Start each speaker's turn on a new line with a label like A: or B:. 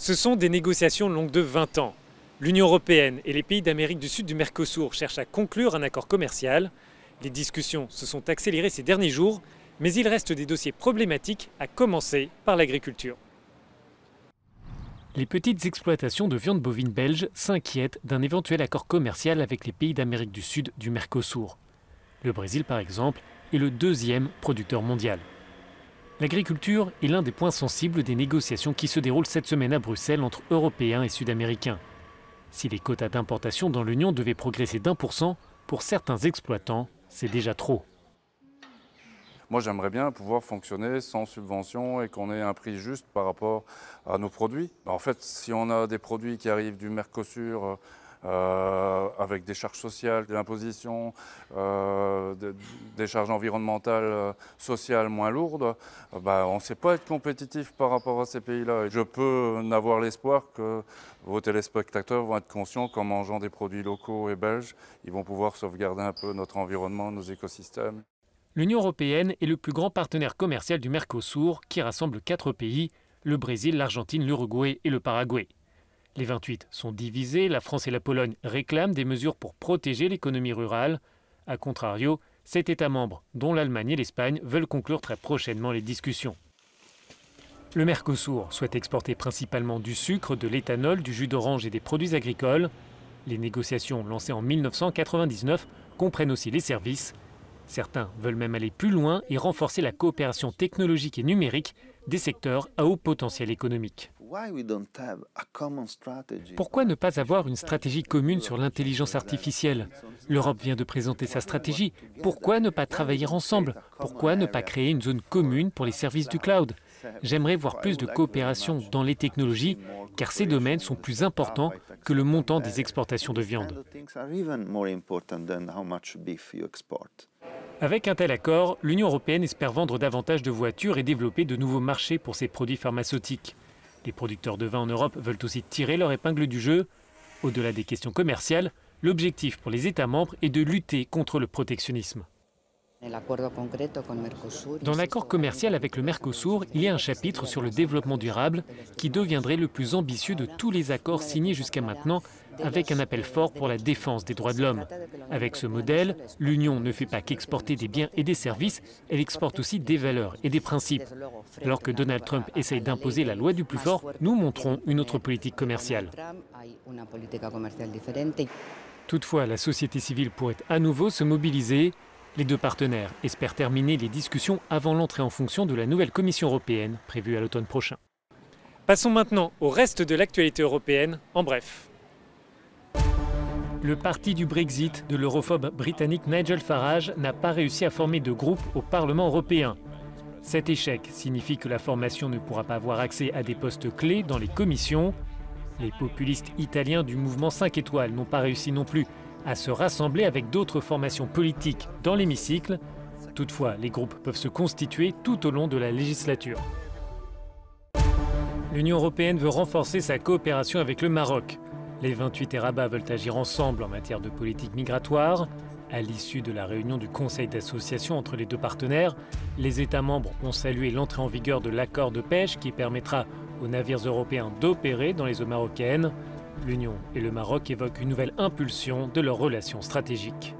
A: Ce sont des négociations longues de 20 ans. L'Union européenne et les pays d'Amérique du Sud du Mercosur cherchent à conclure un accord commercial. Les discussions se sont accélérées ces derniers jours, mais il reste des dossiers problématiques, à commencer par l'agriculture. Les petites exploitations de viande bovine belge s'inquiètent d'un éventuel accord commercial avec les pays d'Amérique du Sud du Mercosur. Le Brésil, par exemple, est le deuxième producteur mondial. L'agriculture est l'un des points sensibles des négociations qui se déroulent cette semaine à Bruxelles entre Européens et Sud-Américains. Si les quotas d'importation dans l'Union devaient progresser d'1%, pour certains exploitants, c'est déjà trop.
B: Moi, j'aimerais bien pouvoir fonctionner sans subvention et qu'on ait un prix juste par rapport à nos produits. En fait, si on a des produits qui arrivent du Mercosur avec des charges sociales, de l'imposition, des charges environnementales, sociales moins lourdes, on ne sait pas être compétitif par rapport à ces pays-là. Je peux n'avoir l'espoir que vos téléspectateurs vont être conscients qu'en mangeant des produits locaux et belges, ils vont pouvoir sauvegarder un peu notre environnement, nos écosystèmes.
A: L'Union européenne est le plus grand partenaire commercial du Mercosur, qui rassemble 4 pays, le Brésil, l'Argentine, l'Uruguay et le Paraguay. Les 28 sont divisés, la France et la Pologne réclament des mesures pour protéger l'économie rurale. A contrario, 7 États membres, dont l'Allemagne et l'Espagne, veulent conclure très prochainement les discussions. Le Mercosur souhaite exporter principalement du sucre, de l'éthanol, du jus d'orange et des produits agricoles. Les négociations lancées en 1999 comprennent aussi les services. Certains veulent même aller plus loin et renforcer la coopération technologique et numérique des secteurs à haut potentiel économique. Pourquoi ne pas avoir une stratégie commune sur l'intelligence artificielle? L'Europe vient de présenter sa stratégie. Pourquoi ne pas travailler ensemble? Pourquoi ne pas créer une zone commune pour les services du cloud? J'aimerais voir plus de coopération dans les technologies, car ces domaines sont plus importants que le montant des exportations de viande. Avec un tel accord, l'Union européenne espère vendre davantage de voitures et développer de nouveaux marchés pour ses produits pharmaceutiques. Les producteurs de vin en Europe veulent aussi tirer leur épingle du jeu. Au-delà des questions commerciales, l'objectif pour les États membres est de lutter contre le protectionnisme. Dans l'accord commercial avec le Mercosur, il y a un chapitre sur le développement durable qui deviendrait le plus ambitieux de tous les accords signés jusqu'à maintenant, avec un appel fort pour la défense des droits de l'homme. Avec ce modèle, l'Union ne fait pas qu'exporter des biens et des services, elle exporte aussi des valeurs et des principes. Alors que Donald Trump essaye d'imposer la loi du plus fort, nous montrons une autre politique commerciale. Toutefois, la société civile pourrait à nouveau se mobiliser. Les deux partenaires espèrent terminer les discussions avant l'entrée en fonction de la nouvelle Commission européenne prévue à l'automne prochain. Passons maintenant au reste de l'actualité européenne, en bref. Le parti du Brexit de l'europhobe britannique Nigel Farage n'a pas réussi à former de groupe au Parlement européen. Cet échec signifie que la formation ne pourra pas avoir accès à des postes clés dans les commissions. Les populistes italiens du mouvement 5 étoiles n'ont pas réussi non plus à se rassembler avec d'autres formations politiques dans l'hémicycle. Toutefois, les groupes peuvent se constituer tout au long de la législature. L'Union européenne veut renforcer sa coopération avec le Maroc. Les 28 et Rabat veulent agir ensemble en matière de politique migratoire. À l'issue de la réunion du Conseil d'association entre les deux partenaires, les États membres ont salué l'entrée en vigueur de l'accord de pêche qui permettra aux navires européens d'opérer dans les eaux marocaines. L'Union et le Maroc évoquent une nouvelle impulsion de leurs relations stratégiques.